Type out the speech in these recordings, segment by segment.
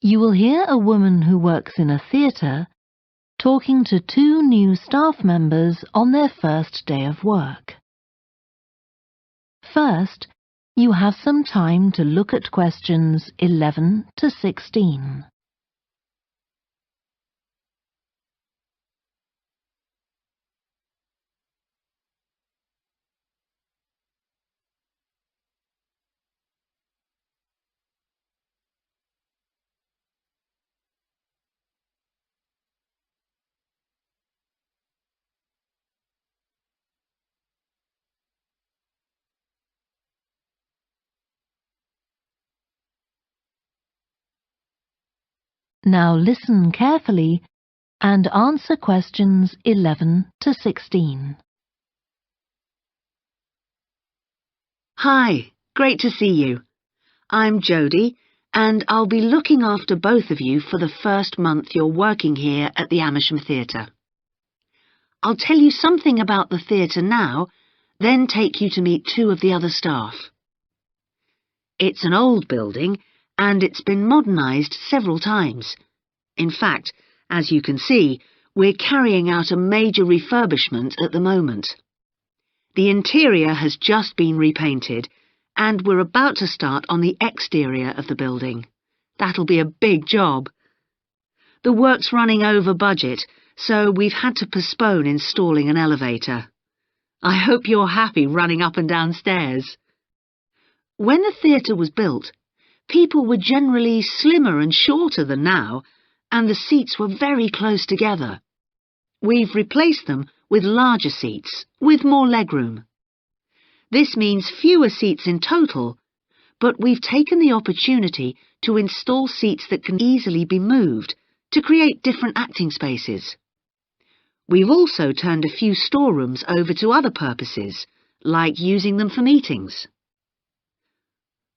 You will hear a woman who works in a theatre talking to two new staff members on their first day of work. First, you have some time to look at questions 11 to 16. Now listen carefully and answer questions 11 to 16. Hi, great to see you. I'm Jodie, and I'll be looking after both of you for the first month you're working here at the Amersham Theatre. I'll tell you something about the theatre now, then take you to meet two of the other staff. It's an old building, and it's been modernised several times. In fact, as you can see, we're carrying out a major refurbishment at the moment. The interior has just been repainted, and we're about to start on the exterior of the building. That'll be a big job. The work's running over budget, so we've had to postpone installing an elevator. I hope you're happy running up and down stairs. When the theatre was built, people were generally slimmer and shorter than now, and the seats were very close together. We've replaced them with larger seats, with more legroom. This means fewer seats in total, but we've taken the opportunity to install seats that can easily be moved to create different acting spaces. We've also turned a few storerooms over to other purposes, like using them for meetings.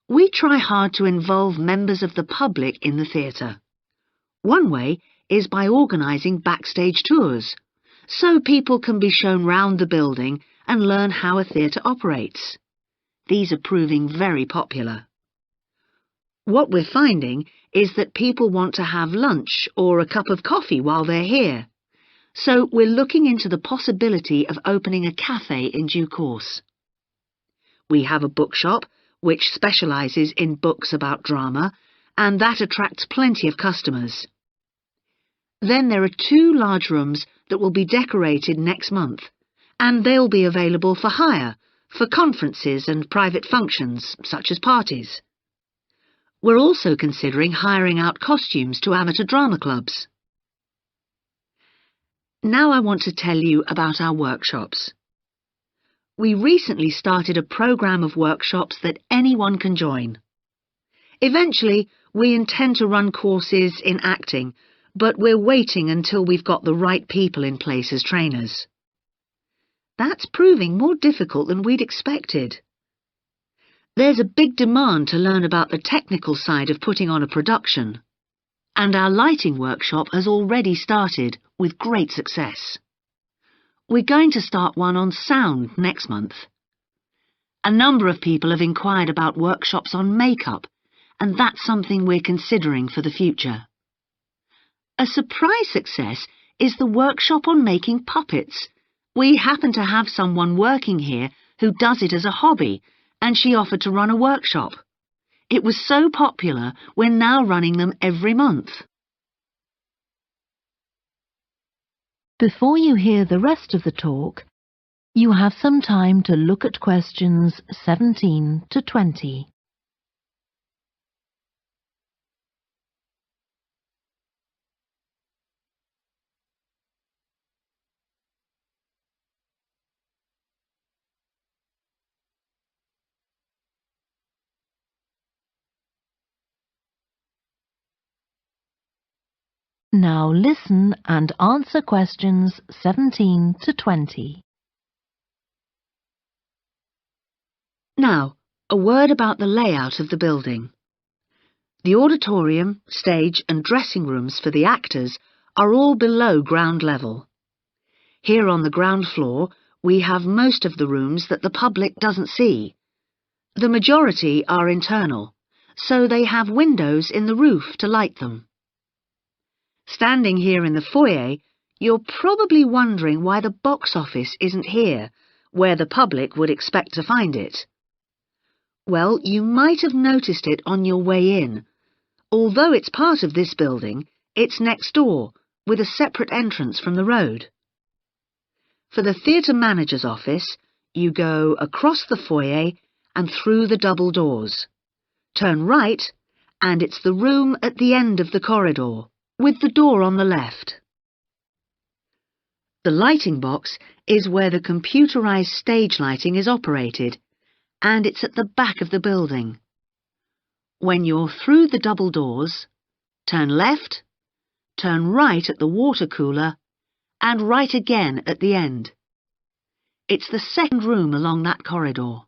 We try hard to involve members of the public in the theatre. One way is by organising backstage tours, so people can be shown round the building and learn how a theatre operates. These are proving very popular. What we're finding is that people want to have lunch or a cup of coffee while they're here, so we're looking into the possibility of opening a cafe in due course. We have a bookshop which specialises in books about drama, and that attracts plenty of customers. Then there are two large rooms that will be decorated next month, and they'll be available for hire, for conferences and private functions, such as parties. We're also considering hiring out costumes to amateur drama clubs. Now I want to tell you about our workshops. We recently started a programme of workshops that anyone can join. Eventually, we intend to run courses in acting, but we're waiting until we've got the right people in place as trainers. That's proving more difficult than we'd expected. There's a big demand to learn about the technical side of putting on a production, and our lighting workshop has already started with great success. We're going to start one on sound next month. A number of people have inquired about workshops on makeup, and that's something we're considering for the future. A surprise success is the workshop on making puppets. We happen to have someone working here who does it as a hobby, and she offered to run a workshop. It was so popular, we're now running them every month. Before you hear the rest of the talk, you have some time to look at questions 17 to 20. Now listen and answer questions 17 to 20. Now, a word about the layout of the building. The auditorium, stage and dressing rooms for the actors are all below ground level. Here on the ground floor, we have most of the rooms that the public doesn't see. The majority are internal, so they have windows in the roof to light them. Standing here in the foyer, you're probably wondering why the box office isn't here, where the public would expect to find it. Well, you might have noticed it on your way in. Although it's part of this building, it's next door, with a separate entrance from the road. For the theatre manager's office, you go across the foyer and through the double doors. Turn right, and it's the room at the end of the corridor, with the door on the left. The lighting box is where the computerized stage lighting is operated, and it's at the back of the building. When you're through the double doors, turn left, turn right at the water cooler, and right again at the end. It's the second room along that corridor.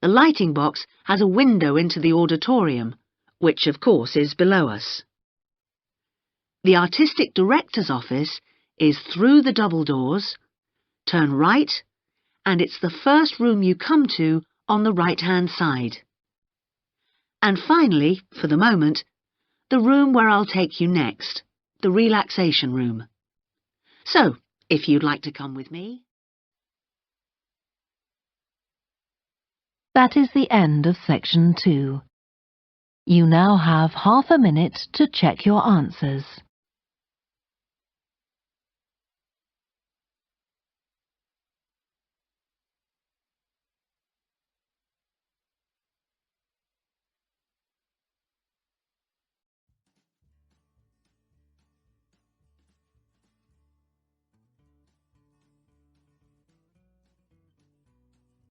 The lighting box has a window into the auditorium, which of course is below us. The artistic director's office is through the double doors, turn right, and it's the first room you come to on the right-hand side. And finally, for the moment, the room where I'll take you next, the relaxation room. So, if you'd like to come with me. That is the end of section 2. You now have half a minute to check your answers.